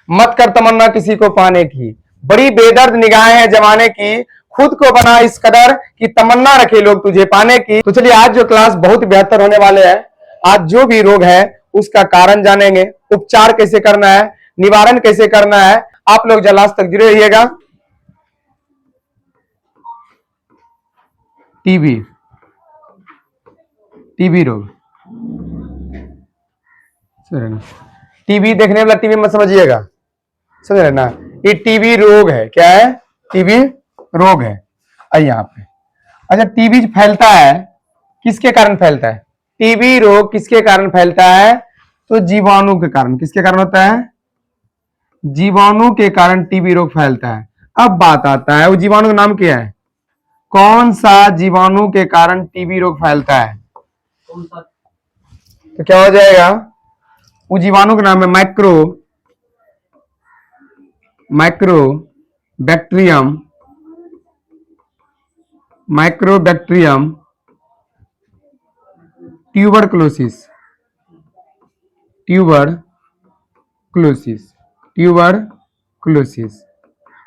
मत कर तमन्ना किसी को पाने की, बड़ी बेदर्द निगाहें हैं जमाने की, खुद को बना इस कदर कि तमन्ना रखे लोग तुझे पाने की। तो चलिए आज जो क्लास बहुत ही बेहतर होने वाले हैं। आज जो भी रोग है उसका कारण जानेंगे, उपचार कैसे करना है, निवारण कैसे करना है। आप लोग जब लास्ट तक जुड़े रहिएगा। टीबी, टीबी रोग, टीबी देखने वाला टीबी मत समझिएगा, समझ रहे ना, ये टीबी रोग है। क्या है? टीबी रोग है। यहाँ पे अच्छा, टीबी फैलता है, किसके कारण फैलता है? टीबी रोग किसके कारण फैलता है? तो जीवाणु के कारण। किसके कारण होता है? जीवाणु के कारण टीबी रोग फैलता है। अब बात आता है वो जीवाणु का नाम क्या है? कौन सा जीवाणु के कारण टीबी रोग फैलता है? तो क्या हो जाएगा? वो जीवाणु का नाम है माइक्रोबैक्टीरियम ट्यूबरक्लोसिस।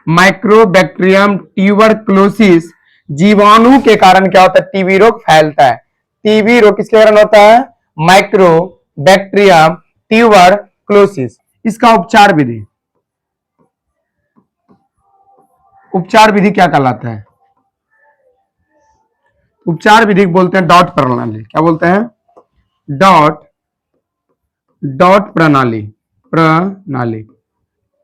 माइक्रोबैक्टीरियम ट्यूबरक्लोसिस जीवाणु के कारण क्या होता है? टीबी रोग फैलता है। टीबी रोग किसके कारण होता है? Mycobacterium tuberculosis. इसका उपचार विधि क्या कहलाता है? उपचार विधि बोलते हैं डॉट प्रणाली। क्या बोलते हैं? डॉट प्रणाली।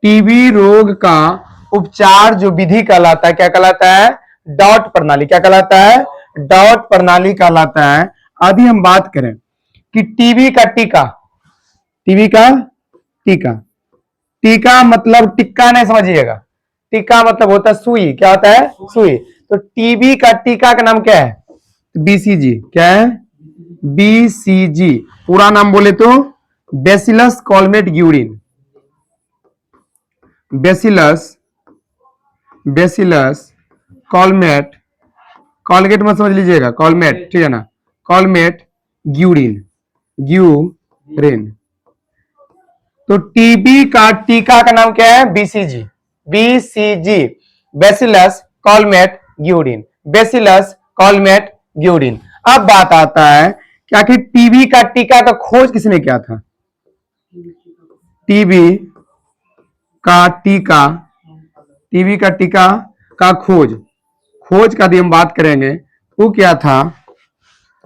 टीबी रोग का उपचार जो विधि कहलाता है, क्या कहलाता है? डॉट प्रणाली। क्या कहलाता है? डॉट प्रणाली कहलाता है। अभी हम बात करें कि टीबी का टीका मतलब टिक्का नहीं समझिएगा। टीका मतलब होता है सुई। क्या होता है? सुई। तो टीबी का टीका का नाम क्या है? बीसीजी। क्या है? बीसीजी। पूरा नाम बोले तो bacillus Calmette Guérin. Bacillus कॉलमेट, Colgate मत समझ लीजिएगा, कॉलमेट, ठीक है ना, कॉलमेट ग्यूरिन। तो टीबी का टीका का नाम क्या है? बीसीजी। Bacillus Calmette Guerin. अब बात आता है कि आखिर टीबी का टीका का खोज किसने किया था? टीबी का टीका का खोज का भी हम बात करेंगे। वो क्या था?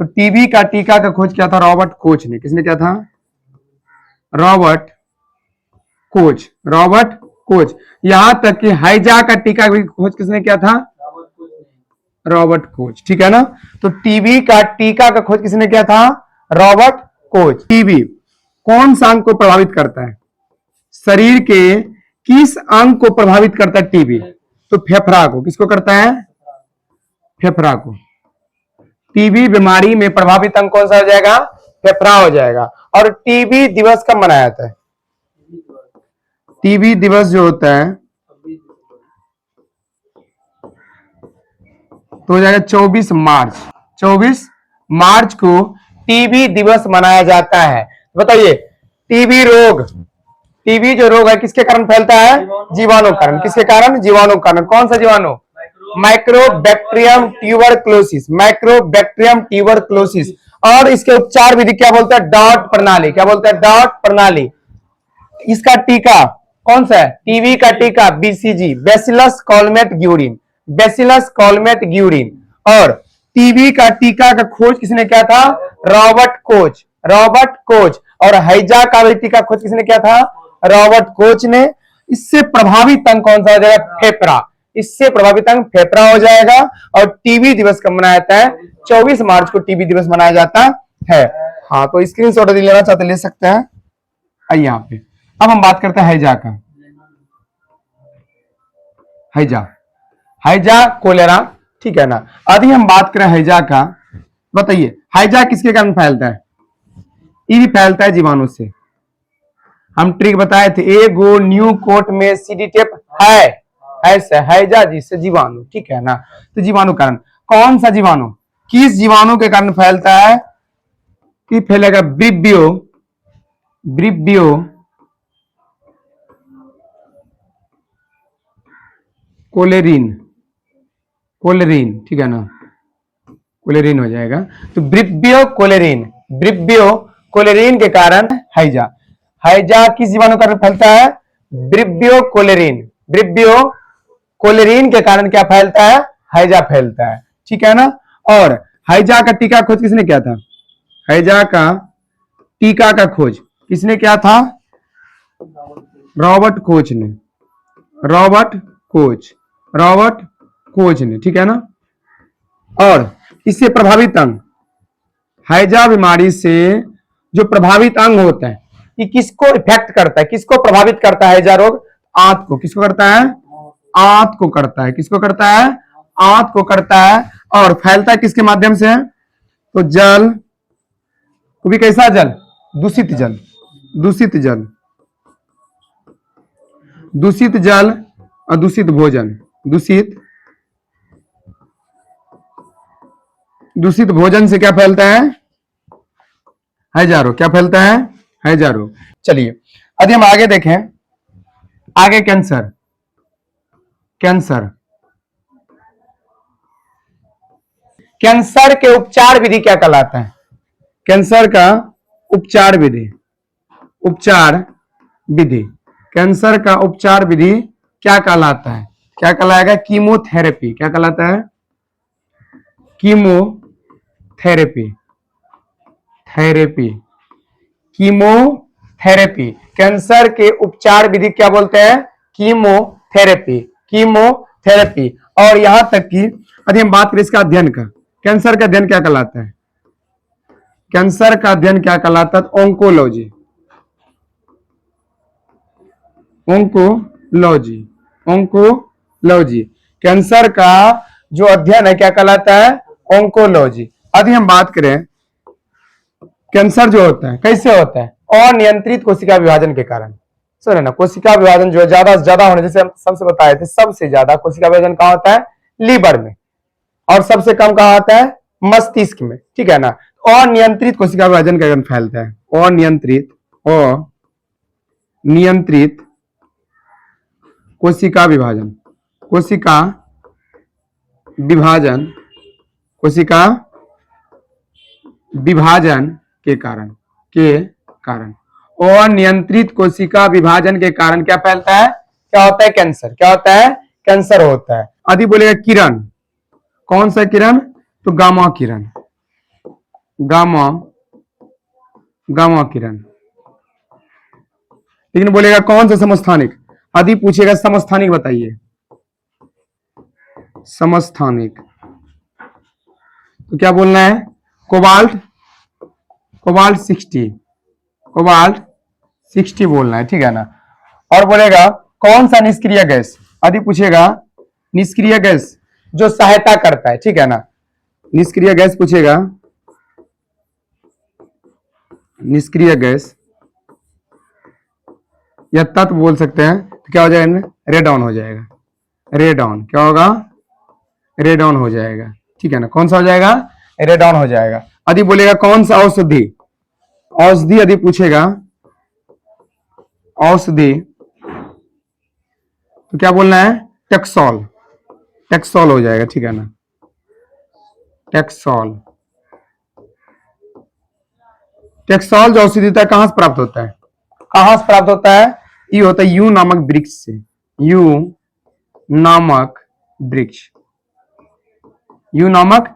तो टीबी का टीका का खोज किया था रॉबर्ट कोच ने। किसने किया था? Robert Koch. यहां तक कि हाइजा का टीका की खोज किसने किया था? Robert Koch. ठीक है ना। तो टीबी का टीका का खोज किसने किया था? Robert Koch. टीबी कौन सा अंग को प्रभावित करता है? शरीर के किस अंग को प्रभावित करता है टीबी? तो फेफड़ा को। किसको करता है? फेफड़ा को। टीबी बीमारी में प्रभावित अंग कौन सा हो जाएगा? फेफड़ा हो जाएगा। और टीबी दिवस कब मनाया जाता है? टीबी दिवस जो होता है तो हो जाएगा 24 मार्च को टीबी दिवस मनाया जाता है। बताइए, टीबी जो रोग है किसके कारण फैलता है? जीवाणु कारण। किसके कारण? जीवाणु कारण। कौन सा जीवाणु? Mycobacterium tuberculosis. और इसके उपचार विधि क्या बोलते हैं? डॉट प्रणाली। क्या बोलते हैं? डॉट प्रणाली। इसका टीका कौन सा है? टीबी का टीका बीसीजी, बैसिलस कॉलमेट ग्यूरिन। और टीबी का टीका का खोज किसने किया था? Robert Koch. और हैजा का भी टीका खोज किसने किया था? रॉबर्ट कोच ने। इससे प्रभावित अंग कौन सा हो जाएगा? फेफड़ा। इससे प्रभावित अंग फेफड़ा हो जाएगा। और टीबी दिवस कब मनाया जाता है? 24 मार्च को टीबी दिवस मनाया जाता है। हाँ, तो स्क्रीनशॉट लेना चाहते ले सकते हैं यहाँ पे। अब हम बात करते हैं हैजा का। हैजा कोलेरा, ठीक है ना। अभी हम बात करें हैजा का। बताइए, हैजा किसके कारण फैलता है? ये भी फैलता है जीवाणु से। हम ट्रिक बताए थे, एगो न्यू कोट में सीडी टेप है, ऐसे हैजा जिससे जीवाणु, ठीक है ना। तो जीवाणु कारण कौन सा जीवाणु किस जीवाणु के कारण फैलता है? कि फैलेगा ब्रिबियो कोलेरिन, कोलेरिन, ठीक है ना, कोलेरिन हो जाएगा। तो ब्रिब्बियो कोलेरिन, ब्रिब्बियो कोलेरिन के कारण हैजा, हैजा किस जीवाणु कारण फैलता है? ब्रिब्बियो कोलेरिन, ब्रिब्बियो कोलेरिन के कारण क्या फैलता है? हैजा फैलता है, ठीक है ना। और हैजा का टीका खोज किसने किया था? हैजा का टीका का खोज किसने किया था? रॉबर्ट कोच ने, रॉबर्ट कोच, रॉबर्ट कोच ने, ठीक है ना। और इससे प्रभावित अंग, हैजा बीमारी से जो प्रभावित अंग होता है, कि किसको इफेक्ट करता है, किसको प्रभावित करता है हैजा रोग? आंत को। किसको करता है? आंत को करता है। किसको करता है? आंत को करता है। और फैलता है किसके माध्यम से? तो जल, वो भी कैसा जल? दूषित जल, दूषित जल, दूषित जल और दूषित भोजन, दूषित, दूषित भोजन से क्या फैलता है? हैजा रोग। क्या फैलता है? हैजा रोग। चलिए यदि हम आगे देखें, आगे कैंसर, कैंसर, कैंसर के उपचार विधि क्या कहलाता है? कैंसर का उपचार विधि, उपचार विधि, कैंसर का उपचार विधि क्या कहलाता है? क्या कहलाएगा? कीमोथेरेपी। क्या कहलाता है? Chemotherapy, therapy, chemotherapy. कैंसर के उपचार विधि क्या बोलते हैं? Chemotherapy, chemotherapy. और यहां तक कि यदि हम बात करें इसका अध्ययन का, कैंसर का अध्ययन क्या कहलाता है? कैंसर का अध्ययन क्या कहलाता है? Oncology, oncology, oncology. कैंसर का जो अध्ययन है क्या कहलाता है? ओंकोलॉजी। यदि हम बात करें, कैंसर जो होता है कैसे होता है? अनियंत्रित कोशिका विभाजन के कारण। सुने ना, कोशिका विभाजन जो है ज्यादा से ज्यादा होने, जैसे हम सबसे बताए थे, सबसे ज्यादा कोशिका विभाजन कहाँ होता है? लीवर में। और सबसे कम कहाँ होता है? मस्तिष्क में, ठीक है ना। अनियंत्रित कोशिका विभाजन के कारण फैलता है। अनियंत्रित, अनियंत्रित कोशिका विभाजन, कोशिका विभाजन, कोशिका विभाजन के कारण, के कारण, अनियंत्रित कोशिका विभाजन के कारण क्या फैलता है? क्या होता है? कैंसर। क्या होता है? कैंसर होता है। यदि बोलेगा किरण, कौन सा किरण? तो गामा किरण, गामा, गामा किरण। लेकिन बोलेगा कौन सा समस्थानिक? यदि पूछेगा समस्थानिक बताइए, समस्थानिक, तो क्या बोलना है? कोबाल्ट, कोबाल्ट 60, कोबाल्ट 60 बोलना है, ठीक है ना। और बोलेगा कौन सा निष्क्रिय गैस? यदि पूछेगा निष्क्रिय गैस जो सहायता करता है, ठीक है ना, निष्क्रिय गैस पूछेगा, निष्क्रिय गैस या तत्व बोल सकते हैं, तो क्या हो जाएगा? रेडॉन हो जाएगा, रेडॉन। क्या होगा? रेडॉन हो जाएगा, ठीक है ना। कौन सा हो जाएगा? रेडॉन हो जाएगा। यदि बोलेगा कौन सा औषधि, औषधि यदि पूछेगा, औषधि, तो क्या बोलना है? टेक्सोल, टेक्सोल हो जाएगा, ठीक है ना, टेक्सोल। टेक्सोल जो औषधि होता है कहां से प्राप्त होता है? कहां से प्राप्त होता है? ये होता है यू नामक वृक्ष से, यू नामक वृक्ष, यू नामक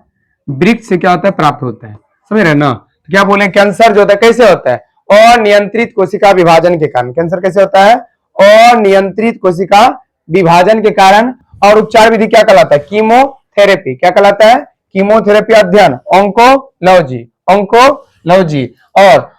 वृक्ष से क्या होता है? प्राप्त होता है। समझ रहे ना। तो क्या बोले? कैंसर जो होता है कैसे होता है? अनियंत्रित कोशिका विभाजन के कारण। कैंसर कैसे होता है? अनियंत्रित कोशिका विभाजन के कारण। और उपचार विधि क्या कहलाता है? कीमोथेरेपी। क्या कहलाता है? कीमोथेरेपी अध्ययन, ओंकोलॉजी, ओंकोलॉजी। और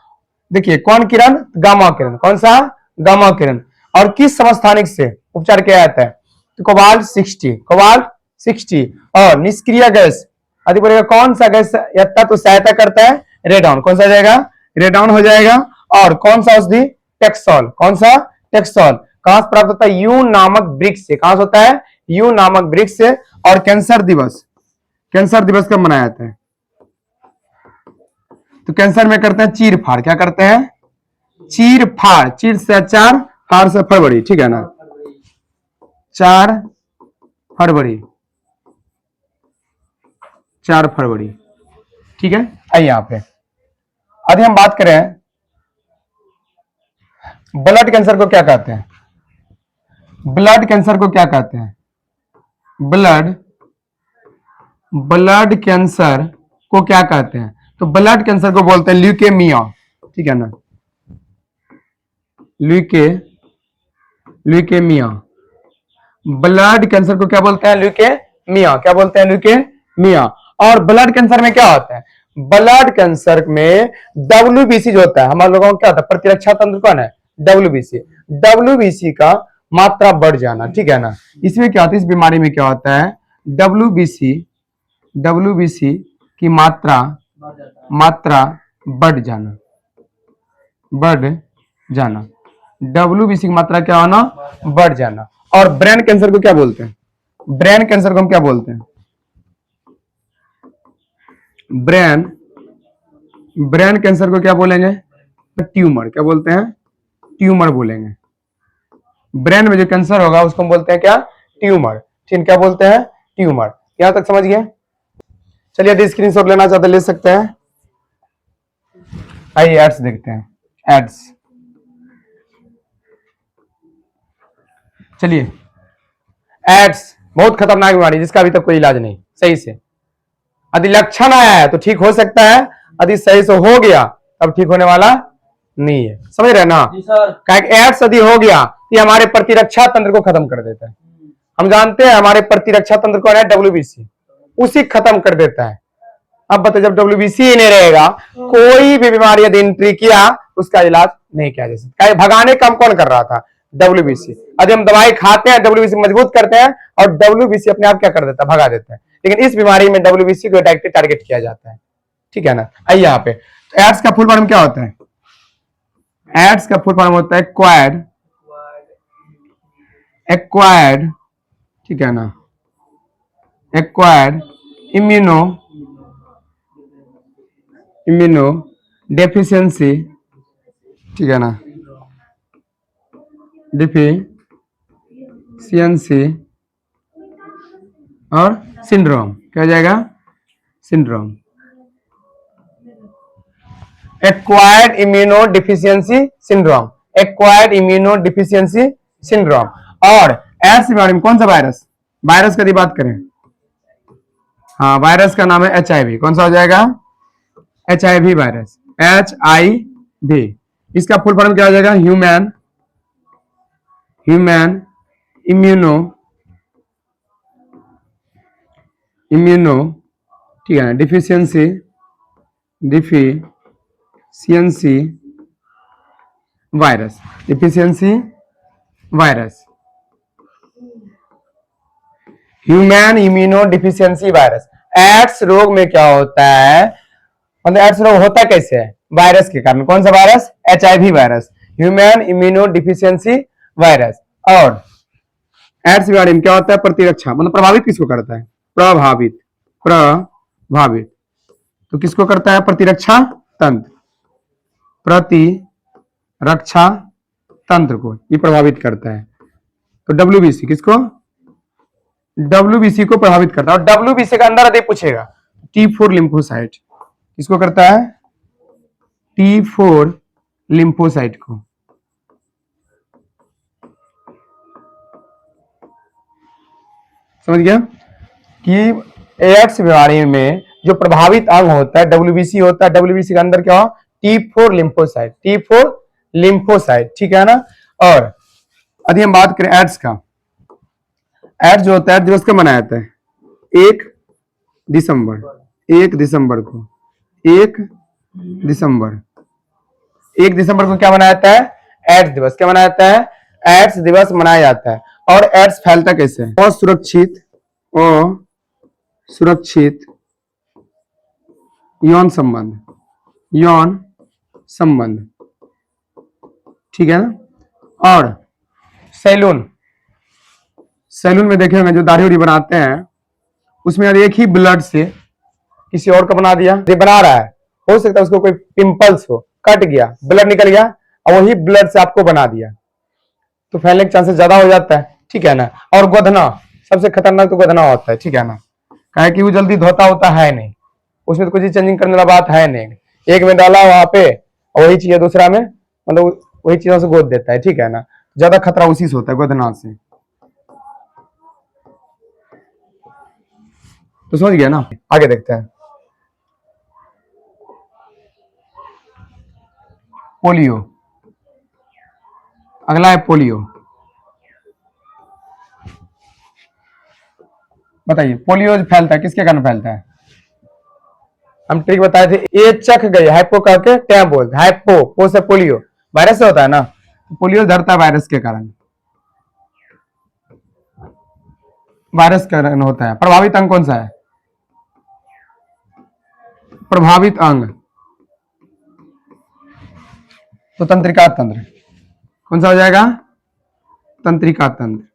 देखिए कौन किरण? गामा किरण। कौन सा? गामा किरण। और किस समस्थानिक से उपचार किया जाता है? तो कोबाल्ट 60, कोबाल्ट 60। और निष्क्रिय गैस यदि बोलेगा कौन सा गैस या तत्व सहायता करता है? रेडॉन। कौन सा हो जाएगा? रेडॉन हो जाएगा। और कौन सा औषधि? टेक्सोल। कौन सा? टेक्सोल। कहां से प्राप्त होता है? यू नामक वृक्ष से। कहां से होता है? यू नामक वृक्ष से। और कैंसर दिवस, कैंसर दिवस कब मनाया जाता है? तो कैंसर में करते हैं चीर फाड़। क्या करते हैं? चीर फाड़। चीर से 4, फाड़ से फरवरी, ठीक है ना, 4 फरवरी, 4 फरवरी। ठीक है, आइए यहाँ पे अभी हम बात करें ब्लड कैंसर को क्या कहते हैं। ब्लड कैंसर को क्या कहते हैं? ब्लड कैंसर को क्या कहते हैं? तो ब्लड कैंसर को बोलते हैं ल्यूकेमिया। ठीक है ना, ल्यूकेमिया। ब्लड कैंसर को क्या बोलते हैं? ल्यूकेमिया। क्या बोलते हैं? ल्यूकेमिया। और ब्लड कैंसर में क्या होता है? ब्लड कैंसर में WBC जो होता है, हमारे लोगों को क्या होता है? प्रतिरक्षा तंत्र कौन है? WBC का मात्रा बढ़ जाना। ठीक है ना, इसमें क्या होता है? इस बीमारी में क्या होता है? WBC की मात्रा बढ़ जाना। WBC की मात्रा क्या होना? बढ़ जाना। और ब्रेन कैंसर को क्या बोलते हैं? ब्रेन कैंसर को हम क्या बोलते हैं? ब्रेन कैंसर को क्या बोलेंगे? ट्यूमर। क्या बोलते हैं? ट्यूमर बोलेंगे। ब्रेन में जो कैंसर होगा उसको हम बोलते हैं क्या? ट्यूमर। ठीक, क्या बोलते हैं? ट्यूमर। यहां तक समझ गए? चलिए यदि स्क्रीनशॉट लेना चाहते ले सकते हैं। आइए एड्स देखते हैं। एड्स, चलिए एड्स बहुत खतरनाक बीमारी जिसका अभी तक कोई इलाज नहीं सही से। यदि लक्षण आया है तो ठीक हो सकता है, यदि सही से हो गया तब ठीक होने वाला नहीं है। समझ रहे ना? एड्स यदि हो गया तो हमारे प्रतिरक्षा तंत्र को खत्म कर देता है। हम जानते हैं हमारे प्रतिरक्षा तंत्र कौन है? WBC, उसी खत्म कर देता है। अब बताइए, जब WBC ही नहीं रहेगा, कोई भी बीमारी यदि एंट्री किया उसका इलाज नहीं किया जा सकता। भगाने काम कौन कर रहा था? WBC। यदि हम दवाई खाते हैं WBC मजबूत करते हैं और WBC अपने आप क्या कर देता है? भगा देता है। लेकिन इस बीमारी में WBC को डायरेक्टली टारगेट किया जाता है। ठीक है ना, आइए यहाँ पे। तो एड्स का फुल फॉर्म क्या होता है? एड्स का फुल फॉर्म होता है एक्वायर्ड, ठीक है ना, एक्वायर्ड इम्यूनो डेफिशिएंसी। ठीक है ना, डेफिशिएंसी और सिंड्रोम। क्या हो जाएगा? Syndrome. Acquired immuno deficiency syndrome, acquired immuno deficiency syndrome. और एड्स बीमारी में कौन सा वायरस? वायरस की बात करें, हाँ, वायरस का नाम है HIV। कौन सा हो जाएगा? HIV virus, HIV। इसका फुल फॉर्म क्या हो जाएगा? ह्यूमन इम्यूनो, ठीक है, deficiency virus, human immuno deficiency virus. AIDS रोग में क्या होता है? मतलब एड्स रोग होता कैसे है? वायरस के कारण। कौन सा virus? HIV virus, human immuno deficiency virus. और एड्स बीमारी में क्या होता है? प्रतिरक्षा, मतलब प्रभावित किसको करता है? प्रभावित तो किसको करता है? प्रतिरक्षा तंत्र, प्रतिरक्षा तंत्र को ये प्रभावित करता है। तो WBC किसको? WBC को प्रभावित करता है। और WBC का अंदर यदि पूछेगा T4 लिम्फोसाइट किसको करता है? T4 लिम्फोसाइट को। समझ गया कि एड्स बीमारी में जो प्रभावित अंग होता है WBC होता है। WBC के अंदर क्या हो? T4 लिम्फोसाइट, ठीक है ना। और यदि हम बात करें एड्स का, एड्स जो होता है दिवस कब मनाया जाता है? 1 दिसंबर को, 1 दिसंबर को क्या मनाया जाता है? एड्स दिवस। क्या मनाया जाता है? एड्स दिवस मनाया जाता है। और एड्स फैलता कैसे है? असुरक्षित यौन संबंध, ठीक है ना। और सैलून में देखे होंगे जो दाढ़ी उड़ी बनाते हैं, उसमें यदि एक ही ब्लड से किसी और का बना दिया, बना रहा है, हो सकता है उसको कोई पिंपल्स हो, कट गया, ब्लड निकल गया और वही ब्लड से आपको बना दिया, तो फैलने के चांसेस ज्यादा हो जाता है। ठीक है ना। और गोधना सबसे खतरनाक तो गदना होता है, ठीक है ना, काहे कि वो जल्दी धोता होता है नहीं, उसमें तो कुछ चेंजिंग करने वाला बात है नहीं, एक में डाला वहां पे और वही चीज दूसरा में मतलब वही चीजों से गोद देता है, ठीक है ना, ज्यादा खतरा उसी से होता है, गदना से। तो समझ गया ना, आगे देखते हैं। पोलियो, अगला है पोलियो। बताइए पोलियो फैलता है किसके कारण फैलता है? हम ट्रिक बताए थे, ए चख गई हाइपो करके क्या बोलते, हाइपो पो से पोलियो, वायरस से होता है ना, पोलियो धरता है वायरस के कारण, वायरस के कारण होता है। प्रभावित अंग कौन सा है? प्रभावित अंग तो तंत्रिका तंत्र, कौन सा हो जाएगा? तंत्रिका तंत्र,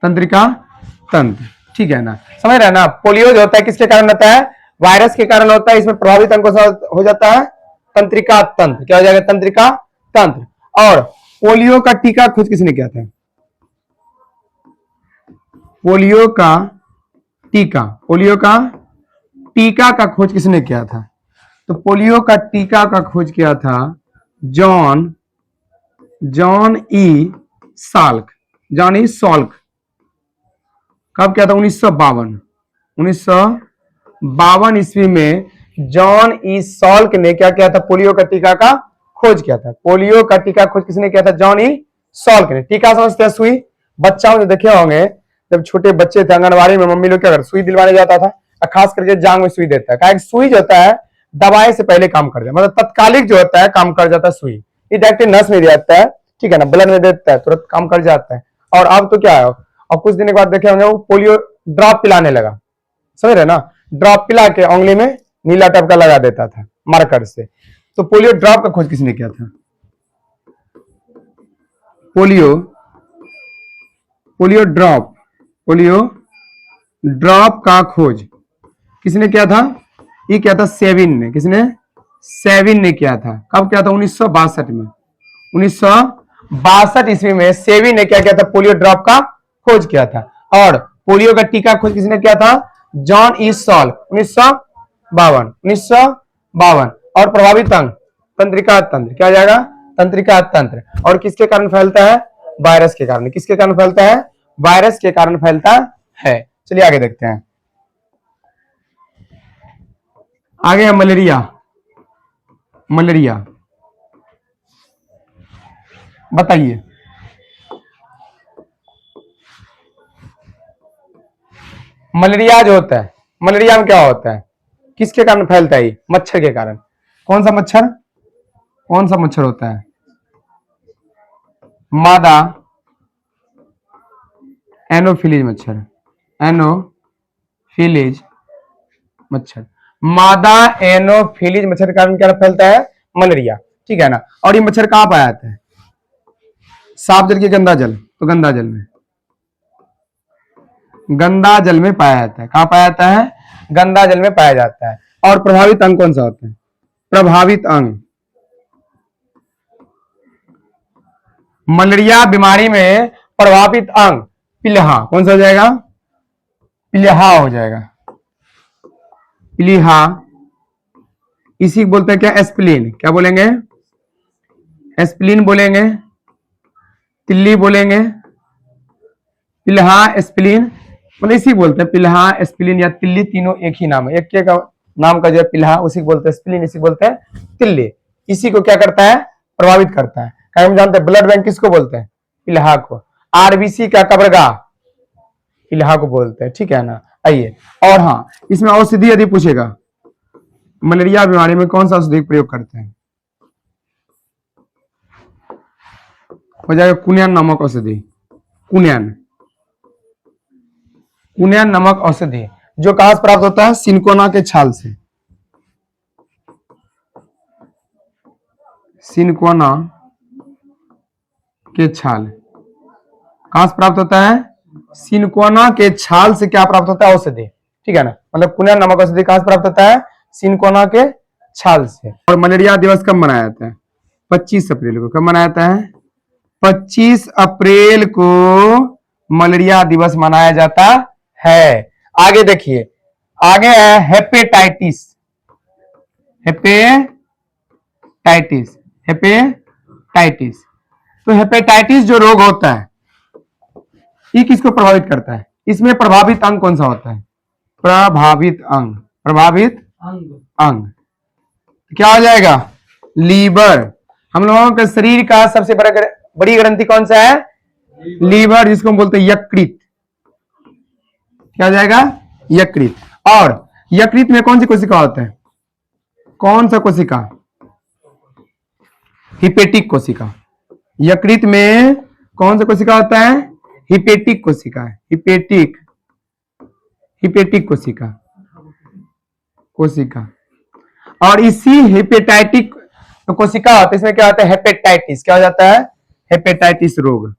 तंत्रिका तंत्र, ठीक है ना, समझ रहे हैं ना। पोलियो जो होता है किसके कारण होता है? वायरस के कारण होता है। इसमें प्रभावित अंग हो जाता है तंत्रिका तंत्र, क्या हो जाएगा? तंत्रिका तंत्र। और पोलियो का टीका खोज किसने किया था? पोलियो का टीका, पोलियो का टीका का खोज किसने किया था? तो पोलियो का टीका का खोज किया था John E Salk, John E Salk. कब किया था? 1952 ईस्वी में जॉन ई सॉल्क ने क्या किया था? पोलियो का टीका का खोज किया था। पोलियो का टीका खोज किसने किया था? जॉन ई सॉल्क ने। टीका समझते हैं? सुई, बच्चा देखे होंगे जब छोटे बच्चे थे आंगनबाड़ी में, मम्मी लोग क्या कर सुई दिलवाने जाता था, खास करके जांग में सुई देता है, क्या सुई जो होता है दवाई से पहले काम कर जाता है, मतलब तत्कालिक जो होता है काम कर जाता है सुई, ये डायरेक्ट नस में जाता है, ठीक है ना, ब्लड में देता है, तुरंत काम कर जाता है। और अब तो क्या है, और कुछ दिन के बाद देखे होंगे वो पोलियो ड्रॉप पिलाने लगा, समझ रहे ना, ड्रॉप पिला के उंगली में नीला टप का लगा देता था मार्कर से। तो पोलियो ड्रॉप का खोज किसने किया था? पोलियो ड्रॉप का खोज किसने किया था? ये किया था सेविन ने। किसने? सेविन ने किया था। कब किया था? 1962 में। 1962 ईस्वी में सेविन ने क्या किया था? पोलियो ड्रॉप का खोज किया था। और पोलियो का टीका खोज किसने किया था? John E Salk, 1952। और प्रभावित अंग तंत्रिका तंत्र, क्या हो जाएगा? तंत्रिका तंत्र। और किसके कारण फैलता है? वायरस के कारण। किसके कारण फैलता है? वायरस के कारण फैलता है। चलिए आगे देखते हैं। आगे है मलेरिया। मलेरिया बताइए, मलेरिया जो होता है, मलेरिया में क्या होता है? किसके कारण फैलता है? मच्छर के कारण। कौन सा मच्छर? कौन सा मच्छर होता है? मादा एनोफिलीज मच्छर, एनोफिलीज मच्छर, मादा एनोफिलीज मच्छर के कारण क्या फैलता है? मलेरिया, ठीक है ना। और ये मच्छर कहां पाया जाता है? साफ जल के गंदा जल? तो गंदा जल में, गंदा जल में पाया जाता है। कहां पाया जाता है? गंदा जल में पाया जाता है। और प्रभावित अंग कौन सा होता है? प्रभावित अंग, मलेरिया बीमारी में प्रभावित अंग पिलहा, कौन सा हो जाएगा? पिलहा हो जाएगा, पिलिहा। इसी बोलते हैं क्या? एस्पिलिन। क्या बोलेंगे? एस्पिलिन बोलेंगे, तिल्ली बोलेंगे, पिलहा एस्पिलिन, मतलब इसी बोलते हैं पिलहा एस्पिलिन या तिल्ली, तीनों एक ही नाम है, एक के का नाम का जो है पिलहा, उसी को बोलते हैं एस्पिलिन, इसी बोलते हैं तिल्ली। इसी को क्या करता है? प्रभावित करता है। हम जानते हैं ब्लड बैंक किसको बोलते हैं? पिलहा को। आरबीसी का कब्रगाह पिलहा को बोलते हैं, ठीक है ना। आइए, और हाँ इसमें औषधि यदि पूछेगा, मलेरिया बीमारी में कौन सा औषधि प्रयोग करते हैं? हो जाएगा कुनियान नामक औषधि, कुनियान नामक औषधि, जो कहां से प्राप्त होता है? सिनकोना के छाल से। सिनकोना के छाल कहां से प्राप्त होता है? सिनकोना के छाल से क्या प्राप्त होता है? औषधि, ठीक है ना। मतलब कुनियान नामक औषधि कहां से प्राप्त होता है? सिनकोना के छाल से। और मलेरिया दिवस कब मनाया जाता है? 25 अप्रैल को। कब मनाया जाता है? 25 अप्रैल को मलेरिया दिवस मनाया जाता है। आगे देखिए, आगे है हेपेटाइटिस। Hepatitis, hepatitis. तो हेपेटाइटिस जो रोग होता है ये किसको प्रभावित करता है? इसमें प्रभावित अंग कौन सा होता है? प्रभावित अंग, प्रभावित अंग क्या हो जाएगा? लीवर। हम लोगों के शरीर का सबसे बड़ी ग्रंथि कौन सा है? लीवर, जिसको हम बोलते हैं यकृत। क्या हो जाएगा? यकृत। और यकृत में कौन सी कोशिका होता है? कौन सा कोशिका? हिपेटिक कोशिका। यकृत में कौन सा कोशिका होता है? हिपेटिक कोशिका। हिपेटिक, हिपेटिक कोशिका, कोशिका। और इसी हेपेटाइटिक कोशिका होता है, इसमें क्या होता है? हेपेटाइटिस। क्या हो जाता है? हेपेटाइटिस रोग।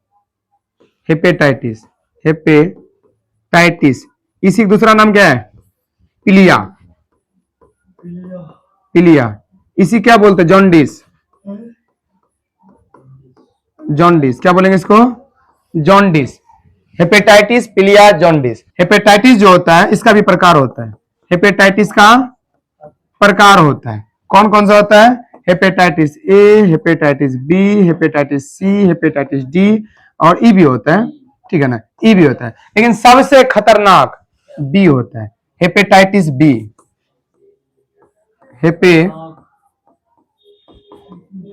Hepatitis, hepatitis. इसी का दूसरा नाम क्या है? पीलिया। पीलिया। इसी क्या बोलते हैं? जॉन्डिस। जॉन्डिस। क्या बोलेंगे इसको? जॉन्डिस। हेपेटाइटिस, पीलिया, जॉन्डिस। हेपेटाइटिस जो होता है इसका भी प्रकार होता है। हेपेटाइटिस का प्रकार होता है। कौन कौन सा होता है? Hepatitis A, hepatitis B, hepatitis C, hepatitis D और ई भी होता है। ठीक है ना? ई भी होता है, लेकिन सबसे खतरनाक बी होता है, हेपेटाइटिस बी।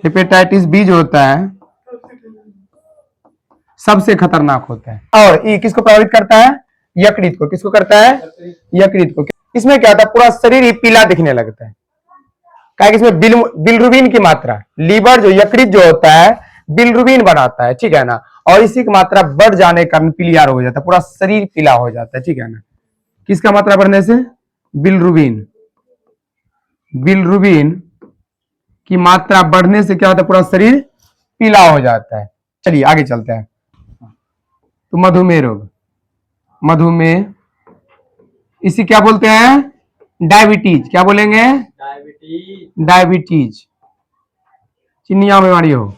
हेपेटाइटिस बी जो होता है सबसे खतरनाक होता है। और ये किसको प्रभावित करता है? यकृत को। किसको करता है? यकृत को। इसमें क्या होता है? पूरा शरीर ही पीला दिखने लगता है। क्या? इसमें बिलरुबिन की मात्रा, लीवर जो यकृत जो होता है बिलरुबिन बनाता है, ठीक है ना? और इसी की मात्रा बढ़ जाने के कारण पीलिया रोग हो जाता है, पूरा शरीर पीला हो जाता है, ठीक है ना? किसका मात्रा बढ़ने से? बिलरुबिन। बिलरुबिन की मात्रा बढ़ने से क्या होता है? पूरा शरीर पीला हो जाता है। चलिए आगे चलते हैं। तो मधुमेह रोग, मधुमेह, इसी क्या बोलते हैं? डायबिटीज। क्या बोलेंगे? डायबिटीज, चिनिया बीमारी हो,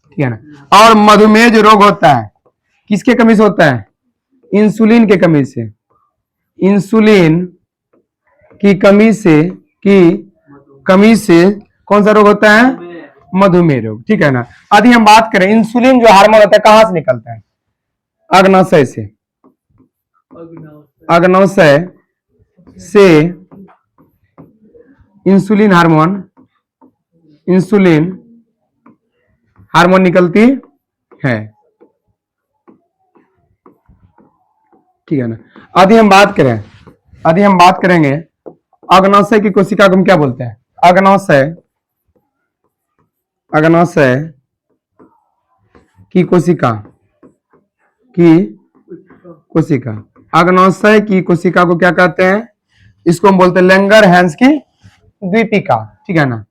ठीक है ना? और मधुमेह जो रोग होता है किसके कमी से होता है? इंसुलिन के कमी से। इंसुलिन की कमी से कौन सा रोग होता है? मधुमेह रोग, ठीक है ना? यदि हम बात करें, इंसुलिन जो हार्मोन होता है कहां से निकलता है? अग्नाशय से। अग्नाशय से इंसुलिन हार्मोन निकलती है, ठीक है ना? यदि हम बात करेंगे अग्नाशय की कोशिका को हम क्या बोलते हैं? अग्नाशय की कोशिका, अग्नाशय की कोशिका को क्या कहते हैं? इसको हम बोलते हैं लैंगर-हैंस की द्वीपिका, ठीक है ना?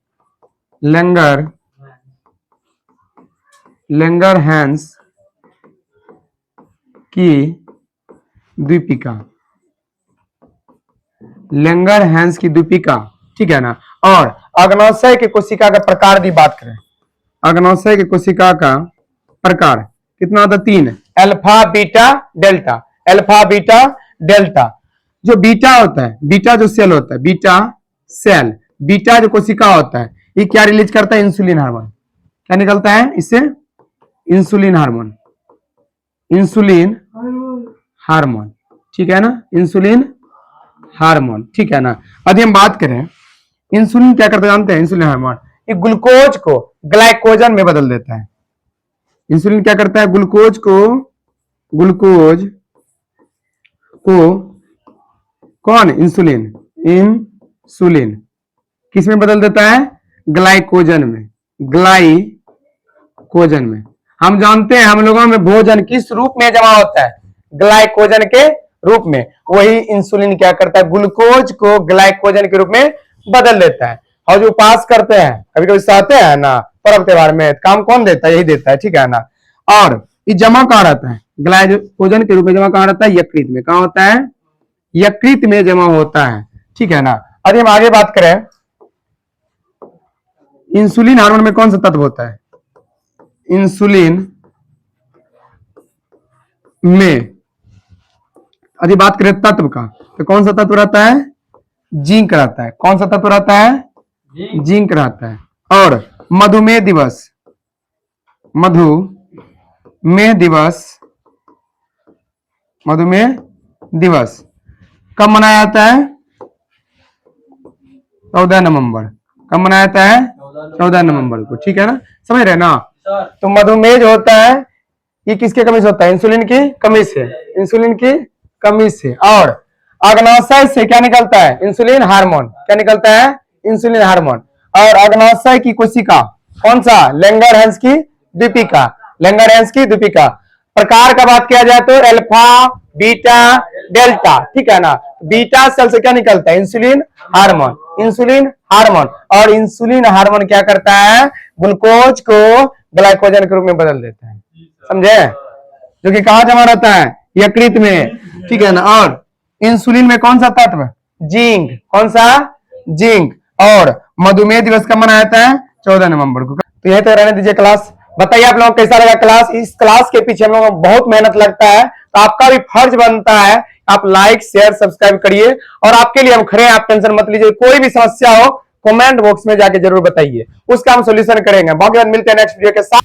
लैंगर-हैंस की द्वीपिका, लैंगर-हैंस की द्वीपिका, ठीक है ना? और अग्नाशय की कोशिका का प्रकार की बात करें, अग्नाशय की कोशिका का प्रकार कितना होता है? 3, alpha, beta, delta. Alpha, beta, delta. जो बीटा होता है, बीटा जो सेल होता है, बीटा सेल, बीटा जो कोशिका होता है, ये क्या रिलीज करता है? Insulin hormone. क्या निकलता है इससे? Insulin hormone. इंसुलिन हार्मोन, ठीक है ना? इंसुलिन हार्मोन, ठीक है ना? यदि हम बात करें इंसुलिन क्या करता है जानते हैं? इंसुलिन हार्मोन ये ग्लूकोज को ग्लाइकोजन में बदल देता है। इंसुलिन क्या करता है? ग्लूकोज को कौन? इंसुलिन किस में बदल देता है? ग्लाइकोजन में। ग्लाइकोजन में। हम जानते हैं हम लोगों में भोजन किस रूप में जमा होता है? ग्लाइकोजन के रूप में। वही इंसुलिन क्या करता है? ग्लूकोज को ग्लाइकोजन के रूप में बदल देता है। और जो उपवास करते हैं, कभी कभी सहते हैं ना पर्व त्योहार में, काम कौन देता है? यही देता है, ठीक है ना? और ये जमा कहां रहता है? ग्लाइकोजन के रूप में जमा कहां रहता है? यकृत में। कहां होता है? यकृत में जमा होता है, ठीक है ना? यदि हम आगे बात करें, इंसुलिन हार्मोन में कौन सा तत्व होता है? इंसुलिन में। यदि बात करें तत्व का, तो कौन सा तत्व रहता है? जिंक रहता है। कौन सा तत्व रहता है? जिंक रहता है। और मधुमेह दिवस, मधुमेह दिवस, मधुमेह दिवस कब मनाया जाता है? 14 नवंबर। कब मनाया जाता है? 14 नवंबर को। ठीक है ना, समझ रहे ना? तो मधुमेह जो होता है ये किसके कमी से होता है? इंसुलिन की कमी से, इंसुलिन की कमी से। और अग्नाशय से क्या निकलता है? Insulin hormone. क्या निकलता है? Insulin hormone. और अग्नाशय की कोशिका कौन सा? लैंगरहैंस की द्वीपिका, लैंगरहैंस की द्वीपिका। प्रकार का बात किया जाए तो अल्फा, बीटा, डेल्टा। ठीक है ना? बीटा सेल से क्या निकलता है? Insulin hormone, insulin hormone. और इंसुलिन हार्मोन क्या करता है? ग्लूकोज को ग्लाइकोजन के रूप में बदल देता है। समझे? जो कि कहां जमा रहता है? यकृत में। ठीक है ना? और इंसुलिन में कौन सा तत्व? जिंक। कौन सा? जिंक। और मधुमेह दिवस कब मनाया जाता है? 14 नवंबर को। तो यही तो रहने दीजिए क्लास। बताइए आप लोगों को कैसा लगा क्लास? इस क्लास के पीछे हम लोगों को बहुत मेहनत लगता है, तो आपका भी फर्ज बनता है आप लाइक शेयर सब्सक्राइब करिए। और आपके लिए हम खड़े हैं, आप टेंशन मत लीजिए। कोई भी समस्या हो कमेंट बॉक्स में जाके जरूर बताइए, उसका हम सोल्यूशन करेंगे। बाकी मिलते हैं नेक्स्ट वीडियो के साथ।